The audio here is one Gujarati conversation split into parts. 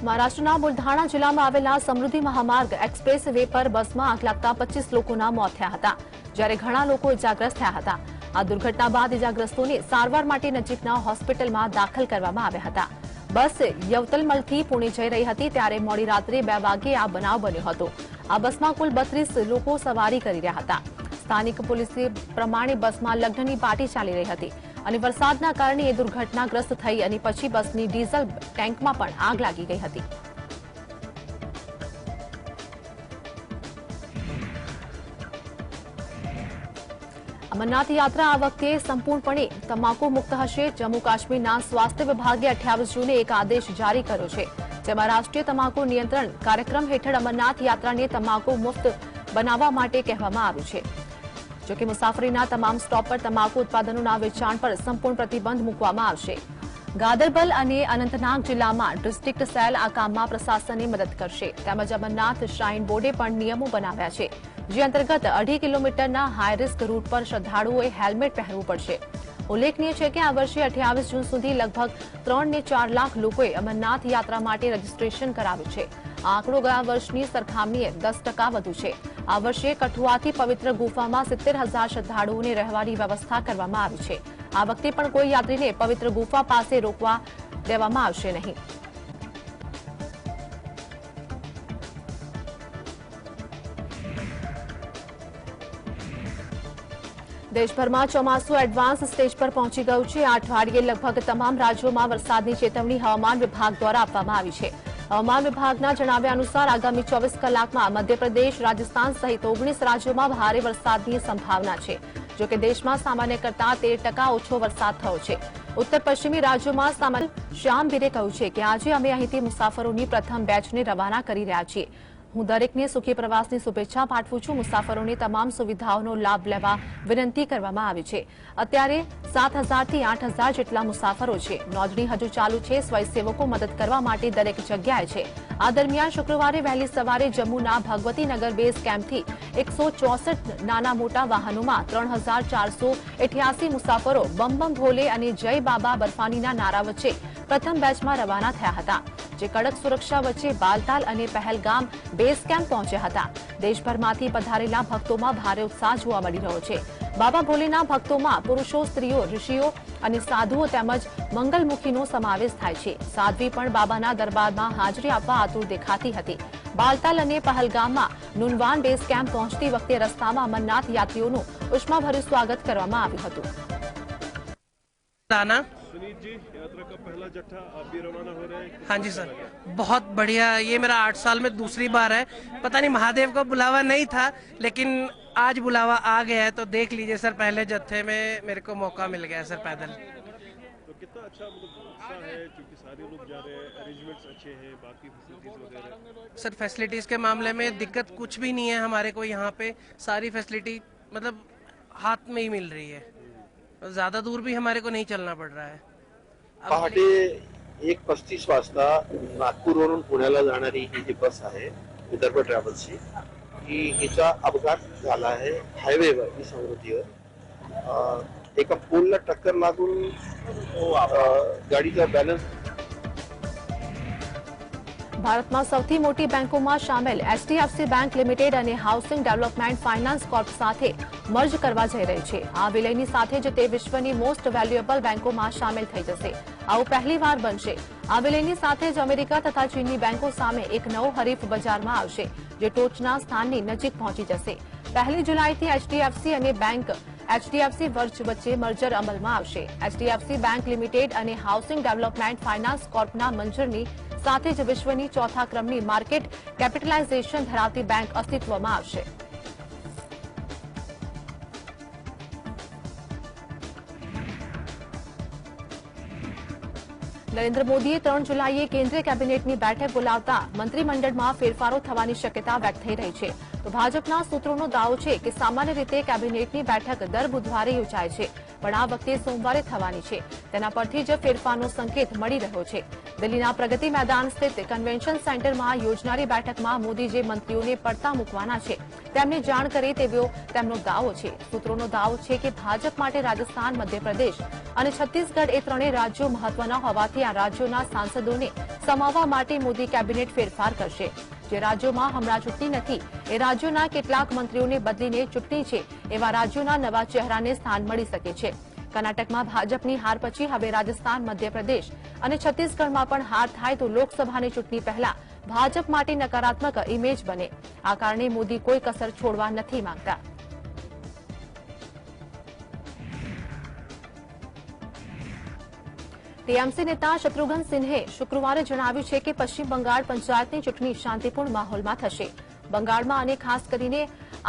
મહારાષ્ટ્રના બુલઢાણા જિલ્લામાં આવેલા સમૃદ્ધિ મહામાર્ગ એક્સપ્રેસ વે પર બસમાં આગ લાગતા 25 લોકોના મોત થયા હતા, જ્યારે ઘણા લોકો ઇજાગ્રસ્ત થયા હતા. આ દુર્ઘટના બાદ ઇજાગ્રસ્તોને સારવાર માટે નજીકના હોસ્પિટલમાં દાખલ કરવામાં આવ્યા હતા. બસ યવતલમલથી પુણે જઈ રહી હતી ત્યારે મોડી રાત્રે 2 વાગ્યે આ બનાવ બન્યો હતો. આ બસમાં કુલ 32 લોકો સવારી કરી રહ્યા હતા. સ્થાનિક પોલીસે પ્રમાણે બસમાં લગ્નની પાર્ટી ચાલી રહી હતી અને વરસાદના કારણે એ દુર્ઘટનાગ્રસ્ત થઈ અને પછી બસની ડીઝલ ટેન્કમાં પણ આગ લાગી ગઈ હતી. અમરનાથ યાત્રા આ વખતે સંપૂર્ણપણે તમાકુ મુક્ત હશે. જમ્મુ કાશ્મીરના સ્વાસ્થ્ય વિભાગે 28 જૂને એક આદેશ જારી કર્યો છે, જેમાં રાષ્ટ્રીય તમાકુ નિયંત્રણ કાર્યક્રમ હેઠળ અમરનાથ યાત્રાને તમાકુ મુક્ત બનાવવા માટે કહેવામાં આવ્યું છે. જોકે મુસાફરીના તમામ સ્ટોપ પર તમાકુ ઉત્પાદનોના વેચાણ પર સંપૂર્ણ પ્રતિબંધ મૂકવામાં આવશે. ગાદરબલ અને અનંતનાગ જિલ્લામાં ડિસ્ટ્રિક્ટ સેલ આ કામમાં પ્રશાસનને મદદ કરશે. તેમજ અમરનાથ શ્રાઇન બોર્ડે પણ નિયમો બનાવ્યા છે, જે અંતર્ગત 2.5 કિલોમીટરના હાઈ રિસ્ક રૂટ પર શ્રદ્ધાળુઓએ હેલ્મેટ પહેરવું પડશે. ઉલ્લેખનીય છે કે આ વર્ષે 28 જૂન સુધી લગભગ 3 ને 4 લાખ લોકોએ અમરનાથ યાત્રા માટે રજીસ્ટ્રેશન કરાવ્યું છે. આ આંકડો ગયા વર્ષની સરખામણીએ 10% વધુ છે. આ વર્ષે કઠુઆથી પવિત્ર ગુફામાં 70,000 શ્રદ્ધાળુઓને રહેવાની વ્યવસ્થા કરવામાં આવી છે. આ વખતે પણ કોઈ યાત્રીને પવિત્ર ગુફા પાસે રોકવા દેવામાં આવશે નહીં. દેશભરમાં ચોમાસું એડવાન્સ સ્ટેજ પર પહોંચી ગયું છે. આ અઠવાડિયે લગભગ તમામ રાજ્યોમાં વરસાદની ચેતવણી હવામાન વિભાગ દ્વારા આપવામાં આવી છે. હવામાન વિભાગના જણાવ્યા અનુસાર આગામી 24 કલાકમાં મધ્યપ્રદેશ, રાજસ્થાન સહિત 19 રાજ્યોમાં ભારે વરસાદની સંભાવના છે. જોકે દેશમાં સામાન્ય કરતાં 13% ઓછો વરસાદ થયો છે. ઉત્તર પશ્ચિમી રાજ્યોમાં સામાન્ય શ્યામવીરે કહ્યું છે કે આજે અમે અહીંથી મુસાફરોની પ્રથમ બેચને રવાના કરી રહ્યા છીએ. હું દરેકને સુખી પ્રવાસની શુભેચ્છા પાઠવું છું. મુસાફરોને તમામ સુવિધાઓનો લાભ લેવા વિનંતી કરવામાં આવી છે. અત્યારે 7,000 થી 8,000 જેટલા મુસાફરો છે. નોંધણી હજુ ચાલુ છે. સ્વયંસેવકો મદદ કરવા માટે દરેક જગ્યાએ છે. આ દરમિયાન શુક્રવારે વહેલી સવારે જમ્મુના ભગવતીનગર બેઝ કેમ્પથી 164 નાના મોટા વાહનોમાં 3,488 મુસાફરો બમ બમ ભોલે અને જય બાબા બર્ફાનીના નારા વચ્ચે પ્રથમ બેચમાં રવાના થયા હતા, જે કડક સુરક્ષા વચ્ચે બાલતાલ અને પહેલગામ બેઝ કેમ્પ પહોંચ્યા હતા. દેશભરમાંથી પધારેલા ભક્તોમાં ભારે ઉત્સાહ જોવા મળી રહ્યો છે. બાબા ભોલેના ભક્તોમાં પુરુષો, સ્ત્રીઓ, ઋષિઓ અને સાધુઓ તેમજ મંગલમુખીનો સમાવેશ થાય છે. સાધ્વી પણ બાબાના દરબારમાં હાજરી આપવા આતુર દેખાતી હતી. બાલતાલ અને પહેલગામમાં નુનવાન બેઝ કેમ્પ પહોંચતી વખતે રસ્તામાં અમરનાથ યાત્રીઓનું ઉષ્માભર્યું સ્વાગત કરવામાં આવ્યું હતું. सुनीत जी, यात्रा का पहला जत्था आप भी रवाना हो रहे हैं? हाँ जी सर, बहुत बढ़िया. ये मेरा 8 साल में दूसरी बार है. पता नहीं महादेव का बुलावा नहीं था, लेकिन आज बुलावा आ गया है. तो देख लीजिए सर, पहले जत्थे में मेरे को मौका मिल गया सर पैदल. तो कितना अच्छा उत्साह है, क्योंकि सारे लोग जा रहे हैं, अरेंजमेंट्स अच्छे हैं, बाकी फैसिलिटीज वगैरह. सर फैसिलिटीज़ के मामले में दिक्कत कुछ भी नहीं है हमारे को. यहाँ पे सारी फैसिलिटी मतलब हाथ में ही मिल रही है. ज़्यादा दूर भी हमारे को नहीं चलना पड़ रहा है. पहाटे 1:35 वाजता नागपूरवरून पुण्याला जाणारी ही जी बस आहे विदर्भ ट्रॅव्हल्सची, ही हिचा अपघात झाला आहे हायवेवर, ही समृद्धीवर. एका पोलला टक्कर लागून गाडीचा बॅलन्स. ભારતમાં સૌથી મોટી બેંકોમાં સામેલ એચડીએફસી બેંક લિમિટેડ અને હાઉસિંગ ડેવલપમેન્ટ ફાઇનાન્સ કોર્પ સાથે મર્જ કરવા જઈ રહી છે. આ વિલયની સાથે જ તે વિશ્વની મોસ્ટ વેલ્યુએબલ બેંકોમાં સામેલ થઈ જશે. આવું પહેલીવાર બનશે. આ વિલયની સાથે જ અમેરિકા તથા ચીનની બેંકો સામે એક નવો હરીફ બજારમાં આવશે, જે ટોચના સ્થાનની નજીક પહોંચી જશે. 1 જુલાઈથી એચડીએફસી અને બેંક એચડીએફસી વચ્ચે મર્જર અમલમાં આવશે. એચડીએફસી બેંક લિમિટેડ અને હાઉસિંગ ડેવલપમેન્ટ ફાઇનાન્સ કોર્પના મંજૂરની સાથે જ વિશ્વની ચોથા ક્રમની માર્કેટ કેપિટલાઇઝેશન ધરાવતી બેંક અસ્તિત્વમાં આવશે. નરેન્દ્ર મોદીએ 3 જુલાઈએ કેન્દ્રીય કેબિનેટની બેઠક બોલાવતા મંત્રીમંડળમાં ફેરફારો થવાની શક્યતા વ્યક્ત થઈ રહી છે. તો ભાજપના સૂત્રોનો દાવો છે કે સામાન્ય રીતે કેબિનેટની બેઠક દર બુધવારે યોજાય છે, પણ આ વખતે સોમવારે થવાની છે. તેના પરથી જ ફેરફારનો સંકેત મળી રહ્યો છે. દિલ્હીના પ્રગતિ મેદાન સ્થિત કન્વેન્શન સેન્ટરમાં યોજનારી બેઠકમાં મોદી જે મંત્રીઓને પડતા મૂકવાના છે તેમને જાણ કરે તેવો તેમનો દાવો છે. સૂત્રોનો દાવો છે કે ભાજપ માટે રાજસ્થાન, મધ્યપ્રદેશ અને છત્તીસગઢ એ ત્રણેય રાજ્યો મહત્વના હોવાથી આ રાજ્યોના સાંસદોને સમાવવા માટે મોદી કેબિનેટ ફેરફાર કરશે। જે રાજ્યોમાં હમણાં ચૂંટણી નથી એ રાજ્યોના કેટલાક મંત્રીઓને બદલીને ચૂંટણી છે એવા રાજ્યોના નવા ચહેરાને સ્થાન મળી શકે છે। કર્ણાટકમાં ભાજપની હાર પછી હવે રાજસ્થાન, મધ્યપ્રદેશ અને છત્તીસગઢમાં પણ હાર થાય તો લોકસભાની ચૂંટણી પહેલા ભાજપ માટે નકારાત્મક ઇમેજ બને। આ કારણે મોદી કોઈ કસર છોડવા નથી માંગતા। ટીએમસી નેતા શત્રુઘ્ન સિન્હે શુક્રવારે જણાવ્યું છે કે પશ્ચિમ બંગાળ પંચાયતની ચૂંટણી શાંતિપૂર્ણ માહોલમાં થશે। બંગાળમાં અને ખાસ કરીને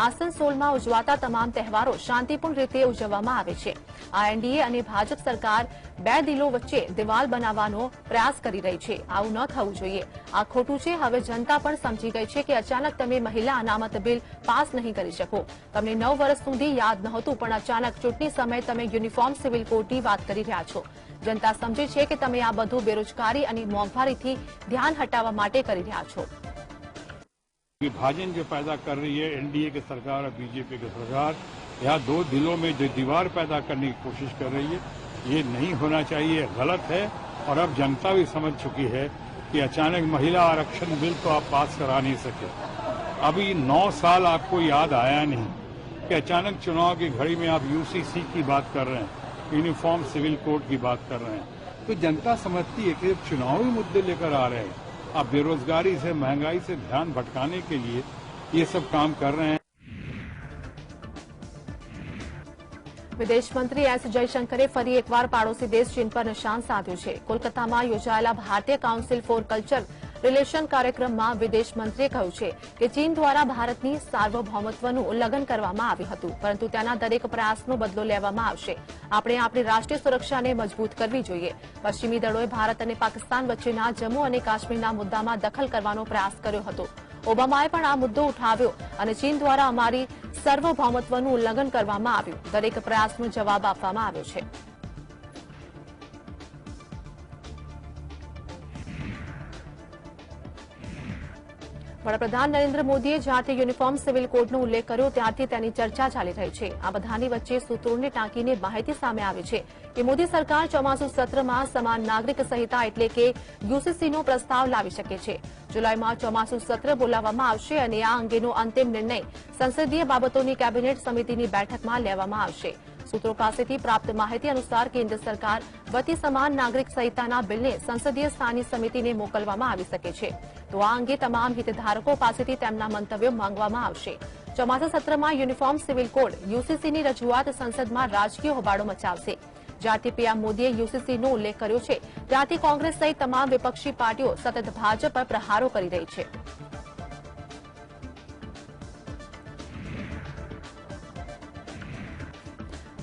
આસનસોલમાં ઉજવાતા તમામ તહેવારો શાંતિપૂર્ણ રીતે ઉજવવામાં આવે છે। આ એનડીએ અને ભાજપ સરકાર બે દિલો વચ્ચે દિવાલ બનાવવાનો પ્રયાસ કરી રહી છે। આવું ન થવું જોઈએ। આ ખોટું છે। હવે જનતા પણ સમજી ગઈ છે કે અચાનક તમે મહિલા અનામત બિલ પાસ નહીં કરી શકો। તમને 9 વર્ષ સુધી યાદ નહોતું પણ અચાનક ચૂંટણી સમયે તમે યુનિફોર્મ સિવિલ કોડની વાત કરી રહ્યા છો। जनता समझे छे कि तमे आ बधु बेरोजगारी और मोंघवारी ध्यान हटावा माटे करी रह्या छो। विभाजन जो पैदा कर रही है एनडीए की सरकार और बीजेपी की सरकार, यहाँ दो दिलों में जो दीवार पैदा करने की कोशिश कर रही है, ये नहीं होना चाहिए, गलत है। और अब जनता भी समझ चुकी है कि अचानक महिला आरक्षण बिल तो आप पास करा नहीं सके। अभी 9 साल आपको याद आया नहीं कि अचानक चुनाव की घड़ी में आप यूसीसी की बात कर रहे हैं, यूनिफॉर्म सिविल कोड की बात कर रहे हैं। तो जनता समझती है कि चुनावी मुद्दे लेकर आ रहे हैं, आप बेरोजगारी से, महंगाई से ध्यान भटकाने के लिए ये सब काम कर रहे हैं। विदेश मंत्री एस जयशंकरे फरी एकवार पड़ोसी देश चीन पर निशान साध्યું છે। કોલકાતામાં યોજાયેલા ભારતીય કાઉન્સિલ ફોર કલ્ચર રિલેશન કાર્યક્રમમાં વિદેશ મંત્રીએ કહ્યું છે કે ચીન દ્વારા ભારતની સાર્વભૌમત્વનું ઉલ્લંઘન કરવામાં આવ્યું હતું, પરંતુ તેના દરેક પ્રયાસનો બદલો લેવામાં આવશે। આપણે આપણી રાષ્ટ્રીય સુરક્ષાને મજબૂત કરવી જોઈએ। પશ્ચિમી દળોએ ભારત અને પાકિસ્તાન વચ્ચેના જમ્મુ અને કાશ્મીરના મુદ્દામાં દખલ કરવાનો પ્રયાસ કર્યો હતો। ઓબામાએ પણ આ મુદ્દો ઉઠાવ્યો અને ચીન દ્વારા અમારી સાર્વભૌમત્વનું ઉલ્લંઘન કરવામાં આવ્યું। દરેક પ્રયાસનો જવાબ આપવામાં આવ્યો છે। વડાપ્રધાન નરેન્દ્ર મોદીએ જ્યારથી યુનિફોર્મ સિવિલ કોડનો ઉલ્લેખ કર્યો ત્યારથી તેની ચર્ચા ચાલી રહી છે। આ બધાની વચ્ચે સૂત્રોને ટાંકીને માહિતી સામે આવી છે કે મોદી સરકાર ચોમાસુ સત્રમાં સમાન નાગરિક સંહિતા એટલે કે યુસીસીનો પ્રસ્તાવ લાવી શકે છે। જુલાઈમાં ચોમાસુ સત્ર બોલાવવામાં આવશે અને આ અંગેનો અંતિમ નિર્ણય સંસદીય બાબતોની કેબિનેટ સમિતિની બેઠકમાં લેવામાં આવશે। सूत्रों पासेथी प्राप्त माहिती अनुसार केन्द्र सरकार वती समान नागरिक संहिताना बिलने संसदीय स्थायी समितिने मोकलवामां आवी शके छे, तो आ अंगे तमाम हितधारको पासेथी तेमना मंतव्यो मांगवामां आवशे। ચોમાસા સત્રમાં યુનિફોર્મ સિવિલ કોડ યુસીસીની રજૂઆત સંસદમાં રાજકીય હોબાળો મચાવશે। જ્યારથી પીએમ મોદીએ યુસીસીનો ઉલ્લેખ કર્યો છે ત્યારથી કોંગ્રેસ સહિત તમામ વિપક્ષી પાર્ટીઓ સતત ભાજપ પર પ્રહારો કરી રહી છે।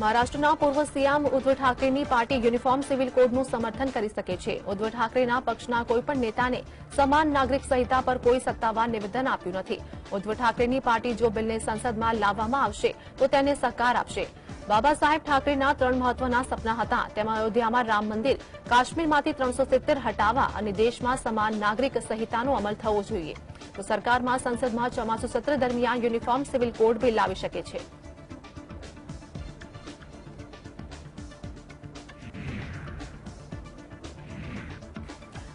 મહારાષ્ટ્રના પૂર્વ સીએમ ઉદ્ધવ ઠાકરેની પાર્ટી યુનિફોર્મ સિવિલ કોડનું સમર્થન કરી શકે છે। ઉદ્ધવ ઠાકરેના પક્ષના કોઈપણ નેતાને સમાન નાગરિક સંહિતા પર કોઈ સત્તાવાર નિવેદન આપ્યું નથી। ઉદ્ધવ ઠાકરેની પાર્ટી જો બિલને સંસદમાં લાવવામાં આવશે તો તેને સહકાર આપશે। બાબા સાહેબ ઠાકરેના 3 મહત્વના સપના હતા, તેમાં અયોધ્યામાં રામ મંદિર, કાશ્મીરમાંથી 370 હટાવવા અને દેશમાં સમાન નાગરિક સંહિતાનો અમલ થવો જોઈએ। તો સરકારમાં સંસદમાં ચોમાસુ સત્ર દરમિયાન યુનિફોર્મ સિવિલ કોડ બિલ લાવી શકે છે।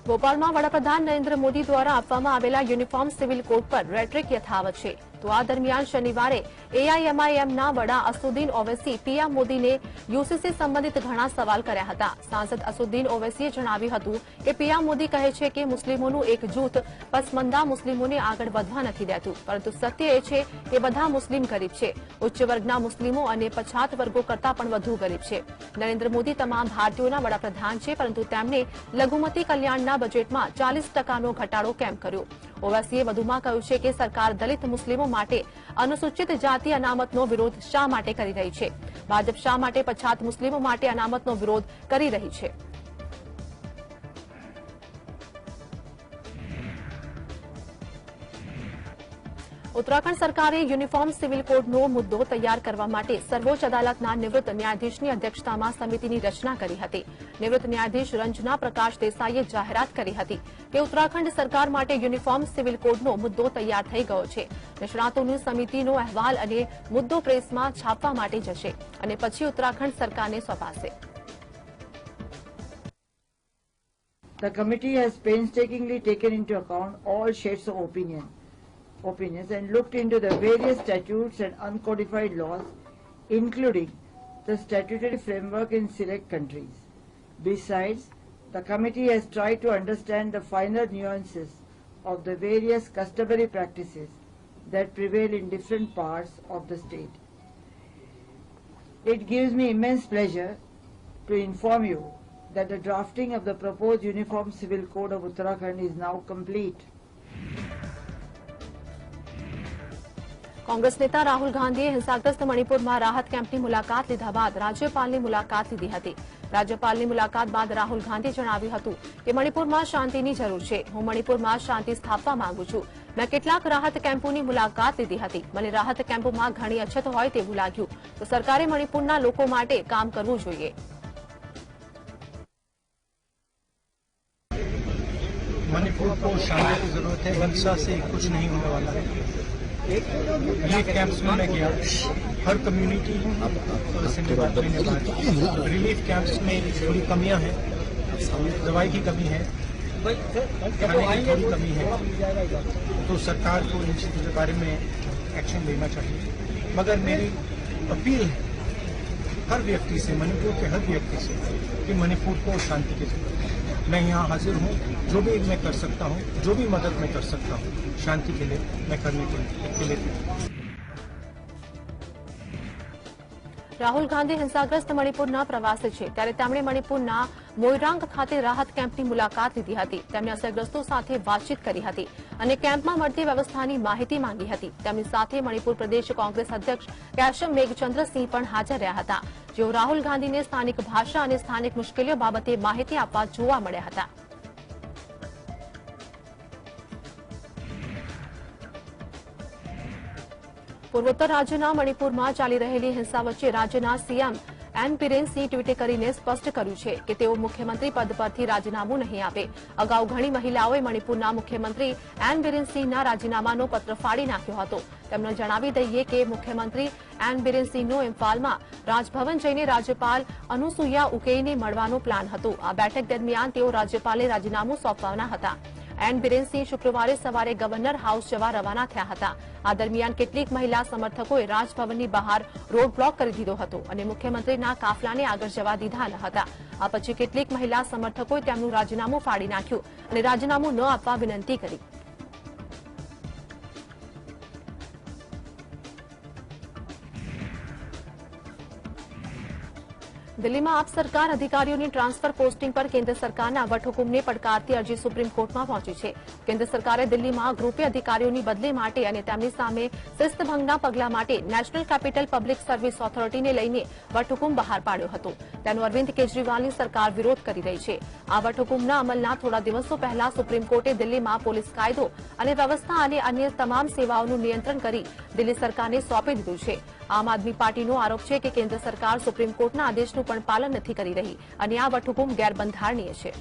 ભોપાલમાં વડાપ્રધાન નરેન્દ્ર મોદી દ્વારા આપવામાં આવેલા યુનિફોર્મ સિવિલ કોડ પર રેટરિક યથાવત છે। તો આ દરમિયાન શનિવારે એઆઈએમઆઈએમના વડા અસુદ્દીન ઓવૈસી પીએમ મોદીને યુસીસી સંબંધિત ઘણા સવાલ કર્યા હતા। સાંસદ અસુદ્દીન ઓવૈસીએ જણાવ્યું હતું કે પીએમ મોદી કહે છે કે મુસ્લિમોનું એક જૂથ પસમંદા મુસ્લિમોને આગળ વધવા નથી દેતું, પરંતુ સત્ય એ છે કે બધા મુસ્લિમ ગરીબ છે। ઉચ્ચ વર્ગના મુસ્લિમો અને પછાત વર્ગો કરતાં પણ વધુ ગરીબ છે। નરેન્દ્ર મોદી તમામ ભારતીયોના વડાપ્રધાન છે, પરંતુ તેમણે લઘુમતી કલ્યાણના બજેટમાં 40% ઘટાડો કેમ કર્યો? ઓવૈસીએ વધુમાં કહ્યું છે કે સરકાર દલિત મુસ્લિમો માટે અનુસૂચિત જાતિ અનામતનો વિરોધ શા માટે કરી રહી છે? ભાજપ શા માટે પછાત મુસ્લિમો માટે અનામતનો વિરોધ કરી રહી છે? ઉત્તરાખંડ સરકારે યુનિફોર્મ સિવિલ કોડનો મુદ્દો તૈયાર કરવા માટે સર્વોચ્ચ અદાલતના નિવૃત્ત ન્યાયાધીશની અધ્યક્ષતામાં સમિતિની રચના કરી હતી। નિવૃત્ત ન્યાયાધીશ રંजना प्रकाश देसाईએ જાહેરાત કરી હતી કે ઉત્તરાખંડ સરકાર માટે યુનિફોર્મ સિવિલ કોડનો મુદ્દો તૈયાર થઈ ગયો છે। નિષ્ણાતોની સમિતિનો અહેવાલ અને મુદ્દો પ્રેસમાં છાપવા માટે જશે અને પછી ઉત્તરાખંડ સરકારને સોંપાશે। The committee has painstakingly taken into account all shades of opinions and looked into the various statutes and uncodified laws, including the statutory framework in select countries. Besides, the committee has tried to understand the finer nuances of the various customary practices that prevail in different parts of the state. It gives me immense pleasure to inform you that the drafting of the proposed Uniform Civil Code of Uttarakhand is now complete. Congress નેતા રાહુલ ગાંધીએ હિંસાગ્રસ્ત મણિપુરમાં રાહત કેમ્પની મુલાકાત લીધા બાદ રાજ્યપાલની મુલાકાત લીધી હતી. રાજ્યપાલની મુલાકાત બાદ રાહુલ ગાંધીએ જણાવ્યું હતું કે મણિપુરમાં શાંતિની જરૂર છે. હું મણિપુરમાં શાંતિ સ્થાપવા માંગુ છું. મેં કેટલાક રાહત કેમ્પોની મુલાકાત લીધી હતી. મને રાહત કેમ્પોમાં ઘણી અછત હોય તેવું લાગ્યું. તો સરકારે મણિપુરના લોકો માટે કામ કરવું જોઈએ. मणिपुर को शांति की जरूरत है. हिंसा से कुछ नहीं होने वाला है. रिलीफ कैंप्स में मैं गया, हर कम्युनिटी से बात रिलीफ कैंप्स में थोड़ी कमियां हैं, दवाई की कमी है, खाने की थोड़ी कमी है, तो सरकार को इन चीजों के बारे में एक्शन लेना चाहिए. मगर मेरी अपील है हर व्यक्ति से, मणिपुर के हर व्यक्ति से, कि मणिपुर को शांति की जरूरत है. मैं यहाँ हाजिर हूँ. जो भी मैं कर सकता हूँ, जो भी मदद मैं कर सकता हूँ शांति के लिए, मैं करने के लिए રાહુલ ગાંધી હિંસાગ્રસ્ત મણિપુરના પ્રવાસે છે ત્યારે તેમણે મણિપુરના મોઇરાંગ ખાતે રાહત કેમ્પની મુલાકાત લીધી હતી. તેમણે અસરગ્રસ્તો સાથે વાતચીત કરી હતી અને કેમ્પમાં મળતી વ્યવસ્થાની માહિતી માંગી હતી. તેમની સાથે મણિપુર પ્રદેશ કોંગ્રેસ અધ્યક્ષ કેશવ મેઘચંદ્રસિંહ પણ હાજર રહ્યા હતા, જેઓ રાહુલ ગાંધીને સ્થાનિક ભાષા અને સ્થાનિક મુશ્કેલીઓ બાબતે માહિતી આપવા જોવા મળ્યા હતા. પૂર્વોત્તર રાજ્યના મણિપુરમાં ચાલી રહેલી હિંસા વચ્ચે રાજ્યના સીએમ એન બિરેન સિંહ ટ્વીટે કરીને સ્પષ્ટ કર્યું છે કે તેઓ મુખ્યમંત્રી પદ પરથી રાજીનામું નહીં આપે. અગાઉ ઘણી મહિલાઓએ મણિપુરના મુખ્યમંત્રી એન બિરેન સિંહના રાજીનામાનો પત્ર ફાડી નાખ્યો હતો. તેમને જણાવી દઈએ કે મુખ્યમંત્રી એન બિરેન સિંહનો ઇમ્ફાલમાં રાજભવન જઈને રાજ્યપાલ અનુસુયા ઉકેઈને મળવાનો પ્લાન હતો. આ બેઠક દરમિયાન તેઓ રાજ્યપાલને રાજીનામું સોંપવાના હતા. એન બિરેન સિંહ શુક્રવારે સવારે ગવર્નર હાઉસ જવા રવાના થયા હતા. આ દરમિયાન કેટલીક મહિલા સમર્થકોએ રાજભવનની બહાર રોડ બ્લોક કરી દીધો હતો અને મુખ્યમંત્રીના કાફલાને આગળ જવા દીધા ન હતા. આ પછી કેટલીક મહિલા સમર્થકોએ તેમનું રાજીનામું ફાડી નાખ્યું અને રાજીનામું ન આપવા વિનંતી કરી. દિલ્હીમાં આપ સરકાર અધિકારીઓની ટ્રાન્સફર પોસ્ટિંગ પર કેન્દ્ર સરકારના વટહુકુમને પડકારતી અરજી સુપ્રીમ કોર્ટમાં પહોંચી છે. કેન્દ્ર સરકારે દિલ્હીમાં ગ્રુપે અધિકારીઓની બદલી માટે અને તેમની સામે શિસ્તભંગના પગલા માટે નેશનલ કેપિટલ પબ્લિક સર્વિસ ઓથોરિટીને લઈને વટહુકુમ બહાર પાડ્યો હતો. તેનો અરવિંદ કેજરીવાલની સરકાર વિરોધ કરી રહી છે. આ વટહુકુમના અમલના થોડા દિવસો પહેલા સુપ્રીમ કોર્ટે દિલ્હીમાં પોલીસ કાયદો અને વ્યવસ્થા અને અન્ય તમામ સેવાઓનું નિયંત્રણ કરી દિલ્હી સરકારને સોંપી દીધું છે. આમ આદમી પાર્ટીનો આરોપ છે કે કેન્દ્ર સરકાર સુપ્રીમ કોર્ટના આદેશનું પણ પાલન નથી કરી રહી અને આ વટહુકુમ ગેરબંધારણીય છે.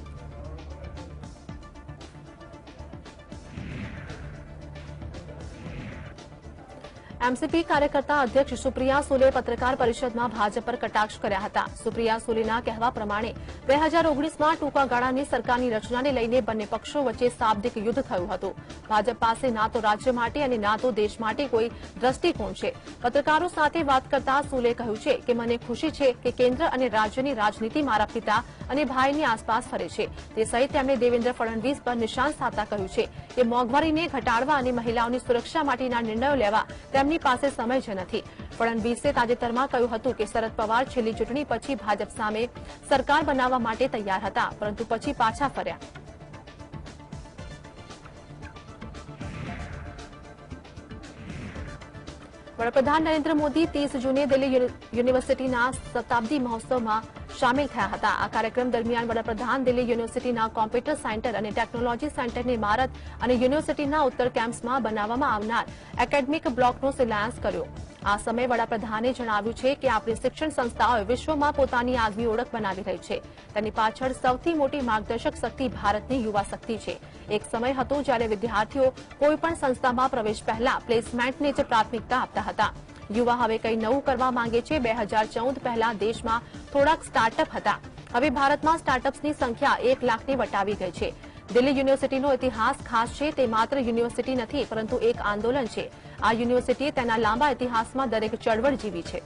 એમસીપી કાર્યકર્તા અધ્યક્ષ સુપ્રિયા સુલે પત્રકાર પરિષદમાં ભાજપ પર કટાક્ષ કર્યા હતા. સુપ્રિયા સુલેના કહેવા પ્રમાણે 2019માં ટૂંકા ગાળાની સરકારની રચનાને લઈને બંને પક્ષો વચ્ચે શાબ્દિક યુદ્ધ થયું હતું. ભાજપ પાસે ના તો રાજ્ય માટે અને ના તો દેશ માટે કોઈ દ્રષ્ટિકોણ છે. પત્રકારો સાથે વાત કરતા સુલે કહ્યું છે કે મને ખુશી છે કે કેન્દ્ર અને રાજ્યની રાજનીતિ મારા પિતા અને ભાઈની આસપાસ ફરે છે. તે સહિત તેમણે દેવેન્દ્ર ફડણવીસ પર નિશાન સાધતા કહ્યું છે કે મોંઘવારીને ઘટાડવા અને મહિલાઓની સુરક્ષા માટેના નિર્ણયો લેવા તેમની પાસે સમય જ નથી. ફડણવીસે તાજેતરમાં કહ્યું હતું કે શરદ પવાર છેલ્લી ચૂંટણી પછી ભાજપ સામે સરકાર બનાવવા માટે તૈયાર હતા, પરંતુ પછી પાછા ફર્યા. વડાપ્રધાન નરેન્દ્ર મોદી 30 જૂને દિલ્હી યુનિવર્સિટીના શતાબ્દી મહોત્સવમાં શામેલ થયા હતા. આ કાર્યક્રમ દરમિયાન વડાપ્રધાન દિલ્હી યુનિવર્સિટીના કોમ્પ્યુટર સેન્ટર અને ટેકનોલોજી સેન્ટરની ઇમારત અને યુનિવર્સિટીના ઉત્તર કેમ્પસમાં બનાવવામાં આવનાર એકેડમિક બ્લોકનો શિલાન્યાસ કર્યો. આ સમયે વડાપ્રધાને જણાવ્યું છે કે આપણી શિક્ષણ સંસ્થાઓએ વિશ્વમાં પોતાની આગવી ઓળખ બનાવી રહી છે. તેની પાછળ સૌથી મોટી માર્ગદર્શક શક્તિ ભારતની યુવા શક્તિ છે. એક સમય હતો જ્યારે વિદ્યાર્થીઓ કોઈપણ સંસ્થામાં પ્રવેશ પહેલા પ્લેસમેન્ટને જ પ્રાથમિકતા આપતા હતા. યુવા હવે કંઈ નવું કરવા માંગે છે. 2014 પહેલા દેશમાં થોડાક સ્ટાર્ટઅપ હતા. હવે ભારતમાં સ્ટાર્ટઅપ્સની સંખ્યા 1 લાખને વટાવી ગઈ છે. દિલ્હી યુનિવર્સિટીનો ઇતિહાસ ખાસ છે. તે માત્ર યુનિવર્સિટી નથી પરંતુ એક આંદોલન છે. આ યુનિવર્સિટીએ તેના લાંબા ઇતિહાસમાં દરેક ચળવળ જીવી છે.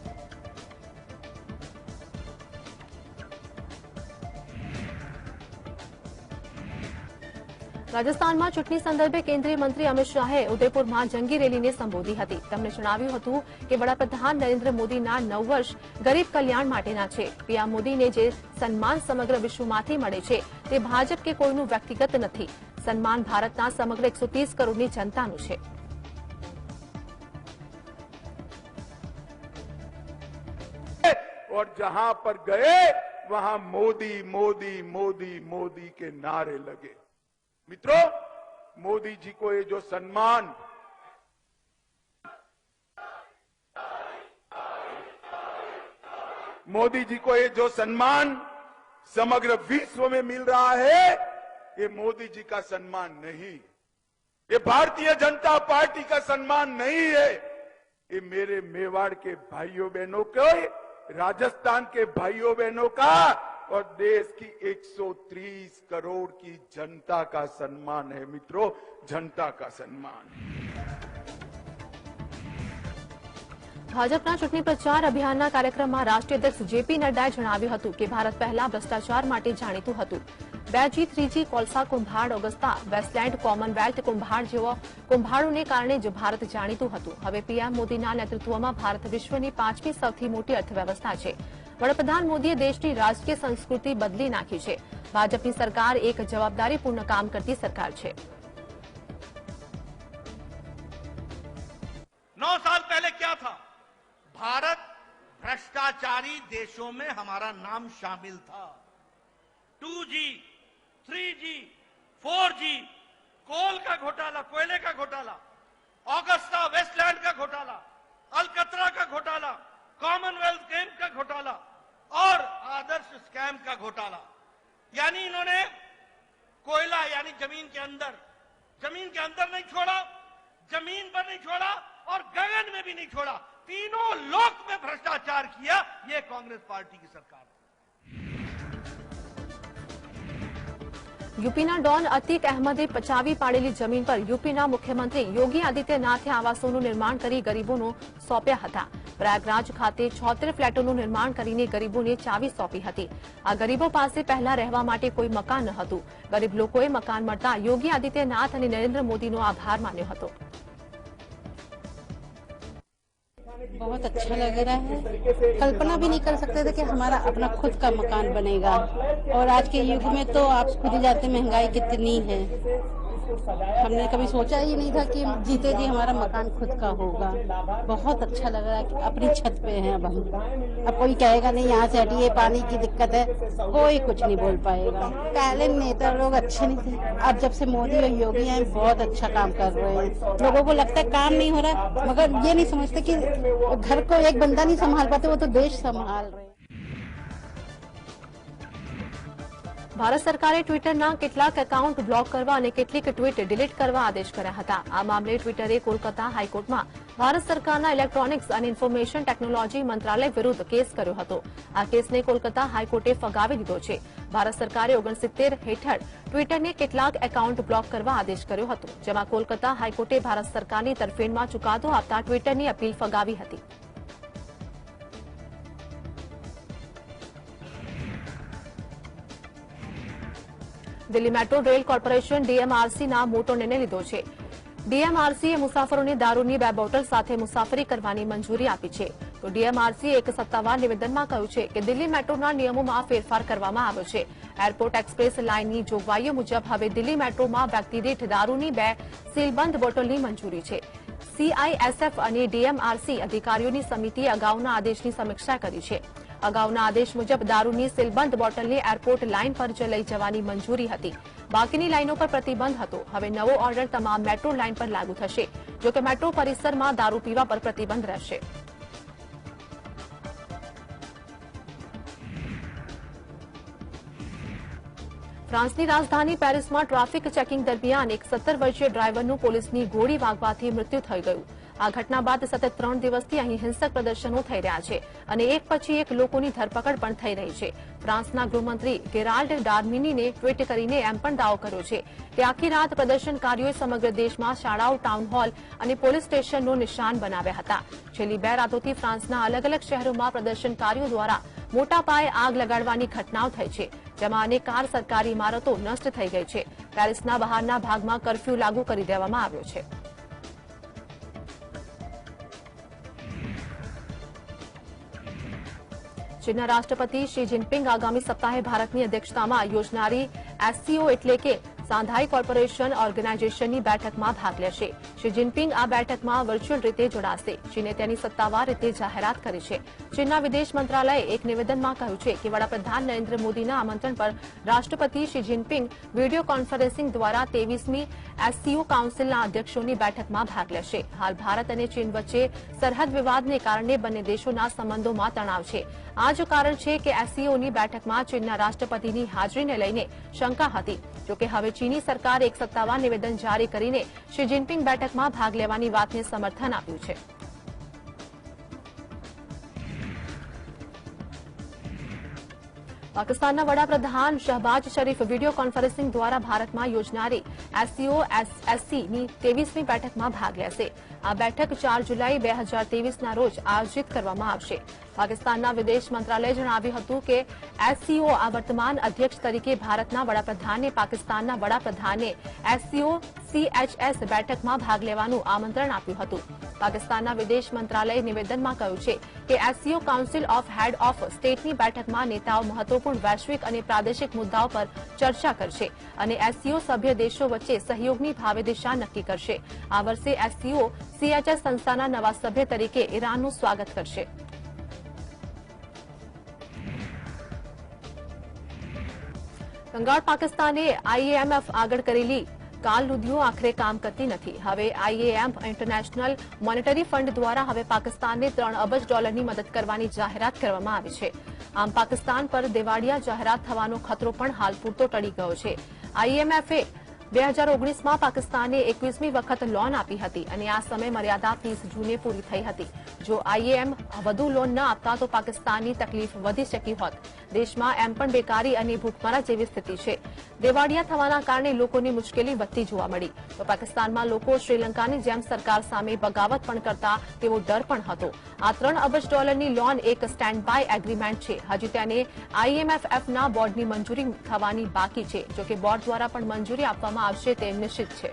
રાજસ્થાનમાં ચૂંટણી સંદર્ભે કેન્દ્રીય મંત્રી અમિત શાહે ઉદયપુરમાં જંગી રેલીને સંબોધી હતી. તેમણે જણાવ્યું હતું કે વડાપ્રધાન નરેન્દ્ર મોદીના 9 વર્ષ ગરીબ કલ્યાણ માટેના છે. પીએમ મોદીને જે સન્માન સમગ્ર વિશ્વમાંથી મળે છે તે ભાજપ કે કોઈનું વ્યક્તિગત નથી. સન્માન ભારતના સમગ્ર 130 કરોડની જનતાનું છે. और जहां पर गए वहां मोदी मोदी मोदी मोदी के नारे लगे. मित्रों, मोदी जी को ये जो सम्मान समग्र विश्व में मिल रहा है, ये मोदी जी का सम्मान नहीं, ये भारतीय जनता पार्टी का सम्मान नहीं है. ये मेरे मेवाड़ के भाइयों बहनों को, राजस्थान के भाइयों बहनों का और देश की 130 करोड़ की जनता का सम्मान है. मित्रों, जनता का सम्मान. ભાજપના ચૂંટણી પ્રચાર અભિયાનના કાર્યક્રમમાં રાષ્ટ્રીય અધ્યક્ષ જેપી નડ્ડાએ જણાવ્યું હતું કે ભારત પહેલા ભ્રષ્ટાચાર માટે જાણીતું હતું. 2G 3G કોલસા કુંભાડ, ઓગસ્તા વેસ્ટલેન્ડ, કોમનવેલ્થ કુંભાડ જેવા કુંભાડોને કારણે જ ભારત જાણીતું હતું. હવે પીએમ મોદીના નેતૃત્વમાં ભારત વિશ્વની 5મી સૌથી મોટી અર્થવ્યવસ્થા છે. વડાપ્રધાન મોદીએ દેશની રાજકીય સંસ્કૃતિ બદલી નાખી છે. ભાજપની સરકાર એક જવાબદારીપૂર્ણ કામ કરતી સરકાર છે. 9 साल पहले क्या था? भारत भ्रष्टाचारी देशों में हमारा नाम शामिल था. 2G, 3G, 4G, कोल का घोटाला, कोयले का घोटाला, ऑगस्टा वेस्टलैंड का घोटाला, अलकतरा का घोटाला, कॉमनवेल्थ गेम्स का घोटाला और आदर्श स्कैम का घोटाला. यानी इन्होंने कोयला यानी जमीन के अंदर नहीं छोड़ा, जमीन पर नहीं छोड़ा और गगन में भी नहीं छोड़ा. तीनों लोक में भ्रष्टाचार किया. ये कांग्रेस पार्टी की सरकार है. યુપીના ડોન અતીક અહેમદે પચાવી પાડેલી જમીન પર યુપીના મુખ્યમંત્રી યોગી આદિત્યનાથે આવાસોનું નિર્માણ કરી ગરીબોને સોંપ્યા હતા. પ્રયાગરાજ ખાતે 76 ફ્લેટોનું નિર્માણ કરીને ગરીબોને ચાવી સોંપી હતી. આ ગરીબો પાસે પહેલા રહેવા માટે કોઈ મકાન ન હતું. ગરીબ લોકોએ મકાન મળતા યોગી આદિત્યનાથ અને નરેન્દ્ર મોદીનો આભાર માન્યો હતો. बहुत अच्छा लग रहा है. कल्पना भी नहीं कर सकते थे कि हमारा अपना खुद का मकान बनेगा. और आज के युग में तो आप खुद ही जानते महंगाई कितनी है. हमने कभी सोचा ही नहीं था कि जीते जी हमारा मकान खुद का होगा. बहुत अच्छा लग रहा है कि अपनी छत पे हैं अब हम. अब कोई कहेगा नहीं यहाँ से हटिए, पानी की दिक्कत है, कोई कुछ नहीं बोल पाएगा. पहले नेता लोग अच्छे नहीं थे, अब जब से मोदी और योगी हैं बहुत अच्छा काम कर रहे हैं. लोगों को लगता है काम नहीं हो रहा, मगर ये नहीं समझते कि घर को एक बंदा नहीं संभाल पाते, वो तो देश संभाल रहे हैं. ભારત સરકારે ટ્વિટરના કેટલાક એકાઉન્ટ બ્લોક કરવા અને કેટલીક ટ્વીટ ડિલીટ કરવા આદેશ કર્યા હતા. આ મામલે ટ્વિટરે કોલકાતા હાઈકોર્ટમાં ભારત સરકારના ઇલેક્ટ્રોનિક્સ અને ઇન્ફોર્મેશન ટેકનોલોજી મંત્રાલય વિરુદ્ધ કેસ કર્યો હતો. આ કેસને કોલકાતા હાઈકોર્ટે ફગાવી દીધો છે. ભારત સરકારે 69 હેઠળ ટ્વિટરને કેટલાક એકાઉન્ટ બ્લોક કરવા આદેશ કર્યો હતો, જેમાં કોલકાતા હાઈકોર્ટે ભારત સરકારની તરફેણમાં ચુકાદો આપતા ટ્વિટરની અપીલ ફગાવી હતી. દિલ્હી મેટ્રો રેલ કોર્પોરેશન ડીએમઆરસીના મોટો નિર્ણય લીધો છે. ડીએમઆરસીએ મુસાફરોને દારૂની 2 બોટલ સાથે મુસાફરી કરવાની મંજૂરી આપી છે. તો ડીએમઆરસીએ એક સત્તાવાર નિવેદનમાં કહ્યું છે કે દિલ્હી મેટ્રોના નિયમોમાં ફેરફાર કરવામાં આવ્યો છે. એરપોર્ટ એક્સપ્રેસ લાઇનની જોગવાઈઓ મુજબ હવે દિલ્હી મેટ્રોમાં વ્યક્તિ દીઠ દારૂની 2 સીલબંધ બોટલની મંજૂરી છે. સીઆઈએસએફ અને ડીએમઆરસી અધિકારીઓની સમિતિએ અગાઉના આદેશની સમીક્ષા કરી છે. અગાઉના આદેશ મુજબ દારૂની સીલબંધ બોટલને એરપોર્ટ લાઇન પર જ લઈ જવાની મંજૂરી હતી. બાકીની લાઇનો પર પ્રતિબંધ હતો. હવે નવો ઓર્ડર તમામ મેટ્રો લાઇન પર લાગુ થશે, જો કે મેટ્રો પરિસરમાં દારૂ પીવા પર પ્રતિબંધ રહેશે. ફ્રાન્સની રાજધાની પેરિસમાં ટ્રાફિક ચેકિંગ દરમિયાન એક 17 વર્ષીય ડ્રાઈવરનું પોલીસની ગોળી વાગવાથી મૃત્યુ થઈ ગયું. આ ઘટના બાદ સતત 3 દિવસથી અહીં હિંસક પ્રદર્શનો થઈ રહ્યા છે અને એક પછી એક લોકોની ધરપકડ પણ થઈ રહી છે. ફ્રાન્સના ગૃહમંત્રી ગેરાલ્ડ ડાર્મિનીને ટ્વીટ કરીને એમ પણ દાવો કર્યો છે કે આખી રાત પ્રદર્શનકારીઓએ સમગ્ર દેશમાં શાળાઓ, ટાઉન હોલ અને પોલીસ સ્ટેશનનો નિશાન બનાવ્યા હતા. છેલ્લી 2 રાતોથી ફ્રાન્સના અલગ અલગ શહેરોમાં પ્રદર્શનકારીઓ દ્વારા મોટા પાયે આગ લગાડવાની ઘટનાઓ થઈ છે, જેમાં અનેક સરકારી ઇમારતો નષ્ટ થઈ ગઈ છે. પેરિસના બહારના ભાગમાં કરફ્યુ લાગુ કરી દેવામાં આવ્યો છે. ચીનના રાષ્ટ્રપતિ શી જિનપિંગ આગામી સપ્તાહે ભારતની અધ્યક્ષતામાં યોજનારી એસસીઓ એટલે કે શાંઘાઈ કોર્પોરેશન ઓર્ગેનાઇઝેશનની બેઠકમાં ભાગ લેશે. શી જિનપિંગ આ બેઠકમાં વર્ચ્યુઅલ રીતે જોડાશે. ચીને તેની સત્તાવાર રીતે જાહેરાત કરી છે. ચીનના વિદેશ મંત્રાલયે એક નિવેદનમાં કહ્યું છે કે વડાપ્રધાન નરેન્દ્ર મોદીના આમંત્રણ પર રાષ્ટ્રપતિ શી જિનપિંગ વિડીયો કોન્ફરન્સિંગ દ્વારા 23મી એસસીઓ કાઉન્સિલના અધ્યક્ષોની બેઠકમાં ભાગ લેશે. હાલ ભારત અને ચીન વચ્ચે સરહદ વિવાદને કારણે બંને દેશોના સંબંધોમાં તણાવ છે. આ જ કારણ છે કે એસસીઓની બેઠકમાં ચીનના રાષ્ટ્રપતિની હાજરીને લઈને શંકા હતી. જોકે હવે ચીની સરકારે એક સત્તાવાર નિવેદન જારી કરીને શી જિનપિંગ બેઠકમાં ભાગ લેવાની વાતને સમર્થન આપ્યું છે. પાકિસ્તાનના વડાપ્રધાન શહબાજ શરીફ વિડીયો કોન્ફરન્સિંગ દ્વારા ભારતમાં યોજનારી એસસીઓ એસસીની 23મી બેઠકમાં ભાગ લેશે. આ બેઠક 4 જુલાઈ 2023ના રોજ આયોજિત કરવામાં આવશે. પાકિસ્તાનના વિદેશ મંત્રાલયે જણાવ્યું હતું કે એસસીઓ આ વર્તમાન અધ્યક્ષ તરીકે ભારતના વડાપ્રધાનને પાકિસ્તાનના વડાપ્રધાને એસસીઓ CHS બેઠકમાં ભાગ લેવાનું આમંત્રણ આપ્યું હતું. પાકિસ્તાનના વિદેશ મંત્રાલયે નિવેદનમાં કહ્યું છે કે SCO council of head of સ્ટેટની બેઠકમાં નેતાઓ મહત્વપૂર્ણ વૈશ્વિક અને પ્રાદેશિક મુદ્દાઓ પર ચર્ચા કરશે અને એસસીઓ સભ્ય દેશો વચ્ચે સહયોગની ભાવિ દિશા નક્કી કરશે. આ વર્ષે એસસીઓ CHS સંસ્થાના નવા સભ્ય તરીકે ઈરાનનું સ્વાગત કરશે. કંગાળ પાકિસ્તાને IMF આગળ કરેલી કાલરૂધિઓ આખરે કામ કરતી નથી. હવે IMF ઇન્ટરનેશનલ મોનેટરી ફંડ દ્વારા હવે પાકિસ્તાનને $3 અબજ મદદ કરવાની જાહેરાત કરવામાં આવી છે. આમ પાકિસ્તાન પર દિવાળિયા જાહેરાત થવાનો ખતરો પણ હાલ પૂરતો ટળી ગયો છે. IMFએ 2019માં પાકિસ્તાનને 21મી વખત લોન આપી હતી અને આ સમય મર્યાદા 30 જૂને પૂરી થઈ હતી. જો IMF વધુ લોન ન આપતા તો પાકિસ્તાનની તકલીફ વધી શકી હોત. દેશમાં એમ પણ બેકારી અને ભૂખમરા જેવી સ્થિતિ છે. દિવાળિયા થવાના કારણે લોકોની મુશ્કેલી વધતી જોવા મળી. તો પાકિસ્તાનમાં લોકો શ્રીલંકાની જેમ સરકાર સામે બગાવત પણ કરતા તેવો ડર પણ હતો. આ $3 અબજની લોન એક સ્ટેન્ડ બાય એગ્રીમેન્ટ છે. હજી તેને IMFના બોર્ડની મંજૂરી થવાની બાકી છે. જોકે બોર્ડ દ્વારા પણ મંજૂરી આપવામાં આવશે તે નિશ્ચિત છે.